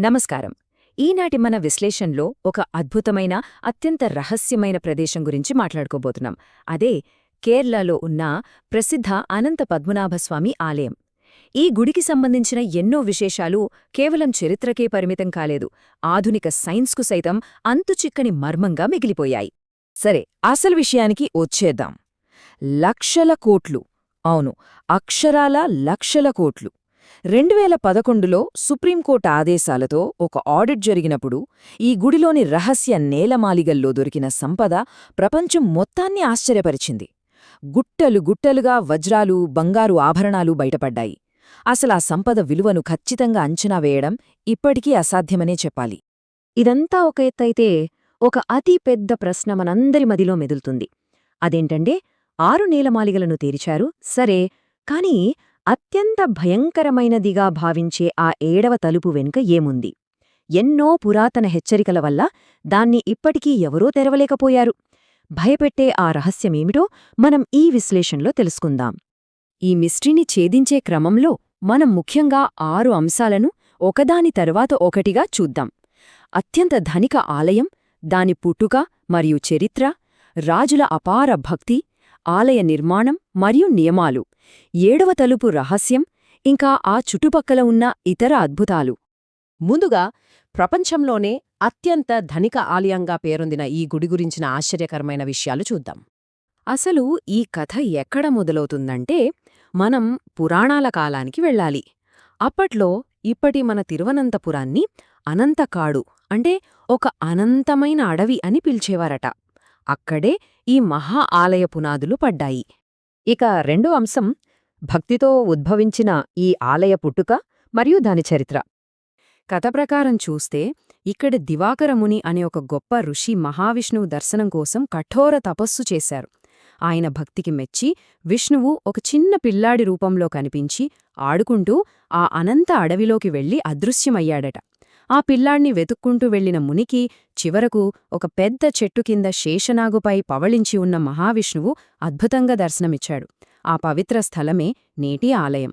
నమస్కారం. ఈనాటి మన విశ్లేషణలో ఒక అద్భుతమైన, అత్యంత రహస్యమైన ప్రదేశం గురించి మాట్లాడుకోబోతున్నాం. అదే కేరళలో ఉన్న ప్రసిద్ధ అనంత పద్మనాభస్వామి ఆలయం. ఈ గుడికి సంబంధించిన ఎన్నో విశేషాలు కేవలం చరిత్రకే పరిమితం కాలేదు, ఆధునిక సైన్స్కు సైతం అంతుచిక్కని మర్మంగా మిగిలిపోయాయి. సరే, అసలు విషయానికి వచ్చేద్దాం. లక్షల కోట్లు, అవును, అక్షరాల లక్షల కోట్లు. 2011లో సుప్రీంకోర్టు ఆదేశాలతో ఒక ఆడిట్ జరిగినప్పుడు ఈ గుడిలోని రహస్య నేలమాలిగల్లో దొరికిన సంపద ప్రపంచం మొత్తాన్ని ఆశ్చర్యపరిచింది. గుట్టలు గుట్టలుగా వజ్రాలు, బంగారు ఆభరణాలు బయటపడ్డాయి. అసలా సంపద విలువను ఖచ్చితంగా అంచనా వేయడం ఇప్పటికీ అసాధ్యమనే చెప్పాలి. ఇదంతా ఒక ఎత్తైతే, ఒక అతి పెద్ద ప్రశ్న మనందరి మదిలో మెదులుతుంది. అదేంటంటే, 6 నేలమాలిగలను తెరిచారు సరే, కానీ అత్యంత భయంకరమైనదిగా భావించే ఆ 7వ తలుపు వెనుక ఏముంది? ఎన్నో పురాతన హెచ్చరికల వల్ల దాన్ని ఇప్పటికీ ఎవరూ తెరవలేకపోయారు. భయపెట్టే ఆ రహస్యమేమిటో మనం ఈ విశ్లేషణలో తెలుసుకుందాం. ఈ మిస్టరీని ఛేదించే క్రమంలో మనం ముఖ్యంగా 6 అంశాలను ఒకదాని తరువాత ఒకటిగా చూద్దాం. అత్యంత ధనిక ఆలయం, దాని పుట్టుక మరియు చరిత్ర, రాజుల అపార భక్తి, ఆలయ నిర్మాణం మరియు నియమాలు, 7వ తలుపు రహస్యం, ఇంకా ఆ చుట్టుపక్కల ఉన్న ఇతర అద్భుతాలు. ముందుగా, ప్రపంచంలోనే అత్యంత ధనిక ఆలయంగా పేరొందిన ఈ గుడి గురించిన ఆశ్చర్యకరమైన విషయాలు చూద్దాం. అసలు ఈ కథ ఎక్కడ మొదలవుతుందంటే, మనం పురాణాల కాలానికి వెళ్ళాలి. అప్పట్లో ఇప్పటి మన తిరువనంతపురాన్ని అనంతకాడు, అంటే ఒక అనంతమైన అడవి అని పిలిచేవారట. అక్కడే ఈ మహా ఆలయ పునాదులు పడ్డాయి. ఇక రెండో అంశం, భక్తితో ఉద్భవించిన ఈ ఆలయ పుట్టుక మరియు దాని చరిత్ర. కథ ప్రకారం చూస్తే, ఇక్కడ దివాకరముని అనే ఒక గొప్ప ఋషి మహావిష్ణువు దర్శనం కోసం కఠోర తపస్సు చేశారు. ఆయన భక్తికి మెచ్చి విష్ణువు ఒక చిన్న పిల్లాడి రూపంలో కనిపించి ఆడుకుంటూ ఆ అనంత అడవిలోకి వెళ్లి అదృశ్యమయ్యాడట. ఆ పిల్లాడ్ని వెతుక్కుంటూ వెళ్లిన మునికి చివరకు ఒక పెద్ద చెట్టు కింద శేషనాగుపై పవళించి ఉన్న మహావిష్ణువు అద్భుతంగా దర్శనమిచ్చాడు. ఆ పవిత్ర స్థలమే నేటి ఆలయం.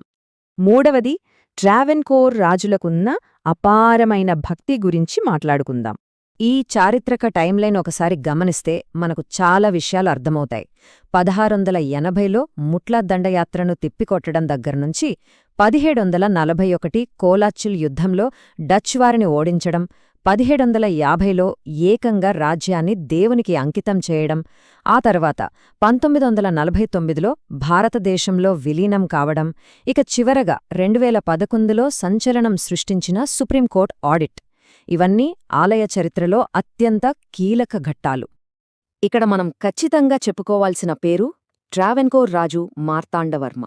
మూడవది, ట్రావెన్కోర్ రాజులకున్న అపారమైన భక్తి గురించి మాట్లాడుకుందాం. ఈ చారిత్రక టైంలైన్ ఒకసారి గమనిస్తే మనకు చాలా విషయాలు అర్థమవుతాయి. 1680లో ముట్ల దండయాత్రను తిప్పికొట్టడం దగ్గర్నుంచి 1741 కోలాచ్చిల్ యుద్ధంలో డచ్ వారిని ఓడించడం, 1750లో ఏకంగా రాజ్యాన్ని దేవునికి అంకితం చేయడం, ఆ తర్వాత 1949లో భారతదేశంలో విలీనం కావడం, ఇక చివరగా 2011లో సంచలనం సృష్టించిన సుప్రీంకోర్టు ఆడిట్, ఇవన్నీ ఆలయ చరిత్రలో అత్యంత కీలక ఘట్టాలు. ఇక్కడ మనం ఖచ్చితంగా చెప్పుకోవాల్సిన పేరు ట్రావెన్కోర్ రాజు మార్తాండవర్మ.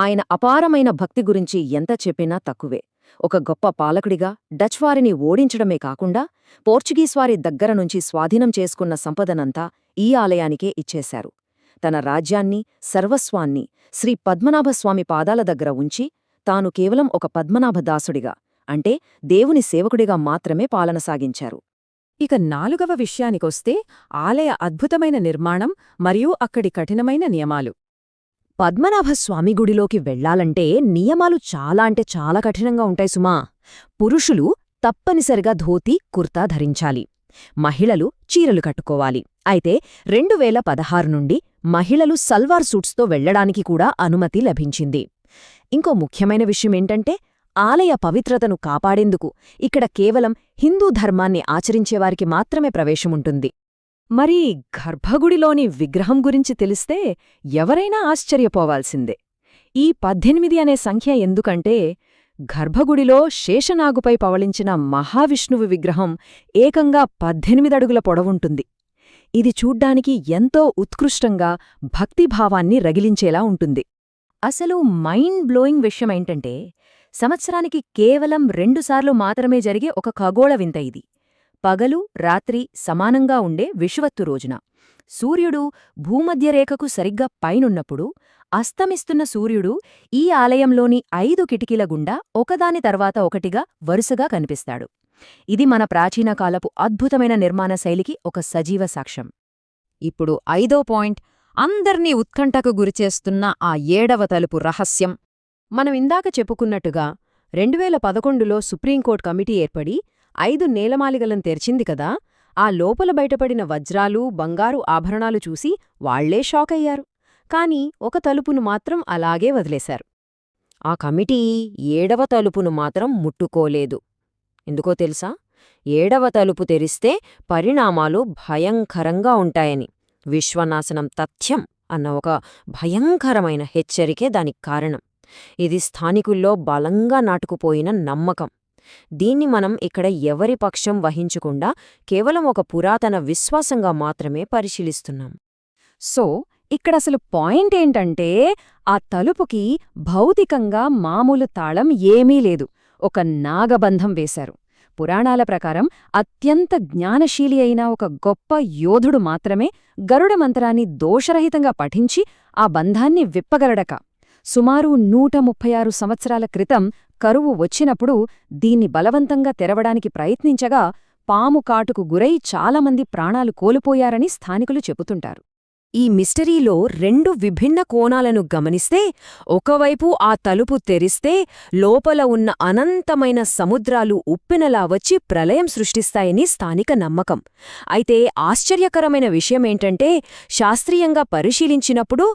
ఆయన అపారమైన భక్తి గురించి ఎంత చెప్పినా తక్కువే. ఒక గొప్ప పాలకుడిగా డచ్ వారిని ఓడించడమే కాకుండా పోర్చుగీస్వారి దగ్గర నుంచి స్వాధీనం చేసుకున్న సంపదనంతా ఈ ఆలయానికే ఇచ్చేశారు. తన రాజ్యాన్ని, సర్వస్వాన్ని శ్రీ పద్మనాభస్వామి పాదాల దగ్గర ఉంచి తాను కేవలం ఒక పద్మనాభదాసుడిగా, అంటే దేవుని సేవకుడిగా మాత్రమే పాలన సాగించారు. ఇక 4వ విషయానికొస్తే, ఆలయ అద్భుతమైన నిర్మాణం మరియు అక్కడి కఠినమైన నియమాలు. పద్మనాభస్వామి గుడిలోకి వెళ్లాలంటే నియమాలు చాలా అంటే చాలా కఠినంగా ఉంటాయి సుమా. పురుషులు తప్పనిసరిగా ధోతీ, కుర్తా ధరించాలి. మహిళలు చీరలు కట్టుకోవాలి. అయితే 2016 నుండి మహిళలు సల్వార్ సూట్స్తో వెళ్లడానికి కూడా అనుమతి లభించింది. ఇంకో ముఖ్యమైన విషయమేంటంటే, ఆలయ పవిత్రతను కాపాడేందుకు ఇక్కడ కేవలం హిందూ ధర్మాన్ని ఆచరించేవారికి మాత్రమే ప్రవేశముంటుంది. మరి గర్భగుడిలోని విగ్రహం గురించి తెలిస్తే ఎవరైనా ఆశ్చర్యపోవాల్సిందే. ఈ 18 అనే సంఖ్య ఎందుకంటే, గర్భగుడిలో శేషనాగుపై పవళించిన మహావిష్ణువు విగ్రహం ఏకంగా 18 అడుగుల పొడవుంటుంది. ఇది చూడ్డానికి ఎంతో ఉత్కృష్టంగా భక్తిభావాన్ని రగిలించేలా ఉంటుంది. అసలు మైండ్ బ్లోయింగ్ విషయమేంటంటే, సంవత్సరానికి కేవలం 2 సార్లు మాత్రమే జరిగే ఒక ఖగోళ వింత ఇది. పగలు, రాత్రి సమానంగా ఉండే విషువత్తు రోజున సూర్యుడు భూమధ్యరేఖకు సరిగ్గా పైనున్నప్పుడు అస్తమిస్తున్న సూర్యుడు ఈ ఆలయంలోని 5 కిటికీల గుండా ఒకదాని తర్వాత ఒకటిగా వరుసగా కనిపిస్తాడు. ఇది మన ప్రాచీన కాలపు అద్భుతమైన నిర్మాణ శైలికి ఒక సజీవ సాక్ష్యం. ఇప్పుడు 5వ పాయింట్, అందర్నీ ఉత్కంఠకు గురిచేస్తున్న ఆ 7వ తలుపు రహస్యం. మనం ఇందాక చెప్పుకున్నట్టుగా 2011లో సుప్రీంకోర్టు కమిటీ ఏర్పడి 5 నేలమాళిగలను తెరిచింది కదా, ఆ లోపల బయటపడిన వజ్రాలు, బంగారు ఆభరణాలు చూసి వాళ్లే షాకయ్యారు. కాని ఒక తలుపును మాత్రం అలాగే వదిలేశారు. ఆ కమిటీ 7వ తలుపును మాత్రం ముట్టుకోలేదు. ఎందుకో తెలుసా? 7వ తలుపు తెరిస్తే పరిణామాలు భయంకరంగా ఉంటాయని, విశ్వనాశనం తథ్యం అన్న ఒక భయంకరమైన హెచ్చరికే దానికి కారణం. ఇది స్థానికుల్లో బలంగా నాటుకుపోయిన నమ్మకం. దీన్ని మనం ఇక్కడ ఎవరి పక్షం వహించకుండా కేవలం ఒక పురాతన విశ్వాసంగా మాత్రమే పరిశీలిస్తున్నాం. సో ఇక్కడసలు పాయింట్ ఏంటంటే, ఆ తలుపుకి భౌతికంగా మామూలు తాళం ఏమీ లేదు, ఒక నాగబంధం వేశారు. పురాణాల ప్రకారం అత్యంత జ్ఞానశీలి అయిన ఒక గొప్ప యోధుడు మాత్రమే గరుడ మంత్రాన్ని దోషరహితంగా పఠించి ఆ బంధాన్ని విప్పగలడక. సుమారు 136 సంవత్సరాల క్రితం కరువు వచ్చినప్పుడు దీన్ని బలవంతంగా తెరవడానికి ప్రయత్నించగా పాము కాటుకు గురై చాలామంది ప్రాణాలు కోల్పోయారని స్థానికులు చెబుతుంటారు. ఈ మిస్టరీలో 2 విభిన్న కోణాలను గమనిస్తే, ఒకవైపు ఆ తలుపు తెరిస్తే లోపల ఉన్న అనంతమైన సముద్రాలు ఉప్పెనలా వచ్చి ప్రళయం సృష్టిస్తాయని స్థానిక నమ్మకం. అయితే ఆశ్చర్యకరమైన విషయమేంటంటే, శాస్త్రీయంగా పరిశీలించినప్పుడు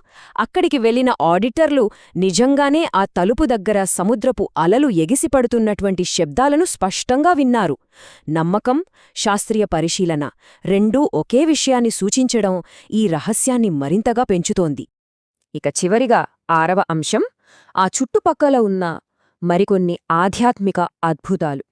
అక్కడికి వెళ్లిన ఆడిటర్లు నిజంగానే ఆ తలుపు దగ్గర సముద్రపు అలలు ఎగిసిపడుతున్నటువంటి శబ్దాలను స్పష్టంగా విన్నారు. నమ్మకం, శాస్త్రీయ పరిశీలన రెండూ ఒకే విషయాన్ని సూచించడం ఈ రహస్యాన్ని మరింతగా పెంచుతోంది. ఇక చివరిగా 6వ అంశం, ఆ చుట్టుపక్కల ఉన్న మరికొన్ని ఆధ్యాత్మిక అద్భుతాలు.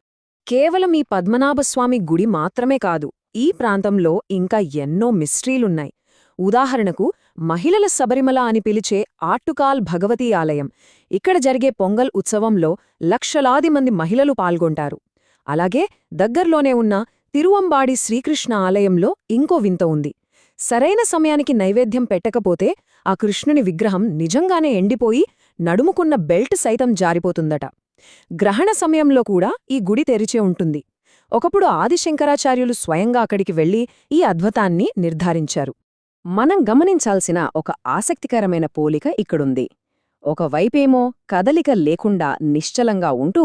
కేవలం ఈ పద్మనాభస్వామి గుడి మాత్రమే కాదు, ఈ ప్రాంతంలో ఇంకా ఎన్నో మిస్టరీలున్నాయి. ఉదాహరణకు మహిళల శబరిమల అని పిలిచే ఆట్టుకాల్ భగవతీ ఆలయం. ఇక్కడ జరిగే పొంగల్ ఉత్సవంలో లక్షలాది మంది మహిళలు పాల్గొంటారు. అలాగే దగ్గర్లోనే ఉన్న తిరువంబాడి శ్రీకృష్ణ ఆలయంలో ఇంకో వింత ఉంది. సరైన సమయానికి నైవేద్యం పెట్టకపోతే ఆ కృష్ణుని విగ్రహం నిజంగానే ఎండిపోయి నడుముకున్న బెల్ట్ సైతం జారిపోతుందట. గ్రహణ సమయంలో కూడా ఈ గుడి తెరిచే ఉంటుంది. ఒకప్పుడు ఆదిశంకరాచార్యులు స్వయంగా అక్కడికి వెళ్లి ఈ అద్భుతాన్ని నిర్ధారించారు. మనం గమనించాల్సిన ఒక ఆసక్తికరమైన పోలిక ఇక్కడుంది. ఒకవైపేమో కదలిక లేకుండా నిశ్చలంగా ఉంటూ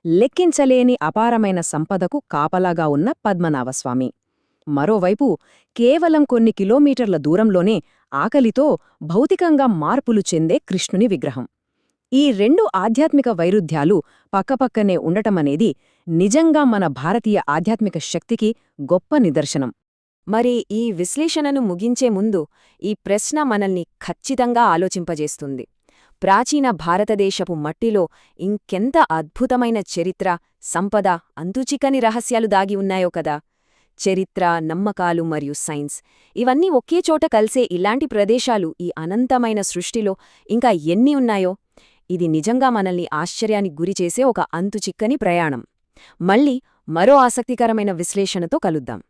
లెక్కించలేని అపారమైన సంపదకు కాపలాగా ఉన్న పద్మనాభస్వామి, మరోవైపు కేవలం కొన్ని కిలోమీటర్ల దూరంలోనే ఆకలితో భౌతికంగా మార్పులు చెందే కృష్ణుని విగ్రహం. ఈ 2 ఆధ్యాత్మిక వైరుధ్యాలు పక్కపక్కనే ఉండటమనేది నిజంగా మన భారతీయ ఆధ్యాత్మిక శక్తికి గొప్ప నిదర్శనం. మరి ఈ విశ్లేషణను ముగించే ముందు ఈ ప్రశ్న మనల్ని ఖచ్చితంగా ఆలోచింపజేస్తుంది. ప్రాచీన భారతదేశపు మట్టిలో ఇంకెంత అద్భుతమైన చరిత్ర, సంపద, అంతుచిక్కని రహస్యాలు దాగి ఉన్నాయో కదా. చరిత్ర, నమ్మకాలు మరియు సైన్స్ ఇవన్నీ ఒకే చోట కలిసే ఇలాంటి ప్రదేశాలు ఈ అనంతమైన సృష్టిలో ఇంకా ఎన్ని ఉన్నాయో. ఇది నిజంగా మనల్ని ఆశ్చర్యానికి గురిచేసే ఒక అంతుచిక్కని ప్రయాణం. మళ్ళీ మరో ఆసక్తికరమైన విశ్లేషణతో కలుద్దాం.